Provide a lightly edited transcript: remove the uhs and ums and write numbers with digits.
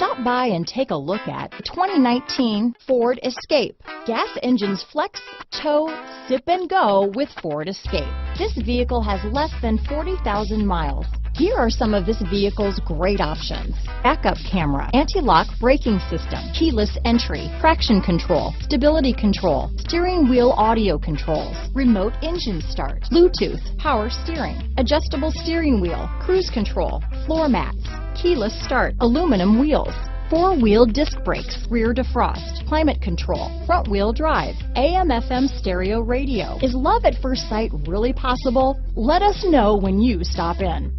Stop by and take a look at the 2019 Ford Escape. Gas engines flex, tow, sip and go with Ford Escape. This vehicle has less than 40,000 miles. Here are some of this vehicle's great options: backup camera, anti-lock braking system, keyless entry, traction control, stability control, steering wheel audio controls, remote engine start, Bluetooth, power steering, adjustable steering wheel, cruise control, floor mats, keyless start, aluminum wheels, four-wheel disc brakes, rear defrost, climate control, front-wheel drive, AM/FM stereo radio. Is love at first sight really possible? Let us know when you stop in.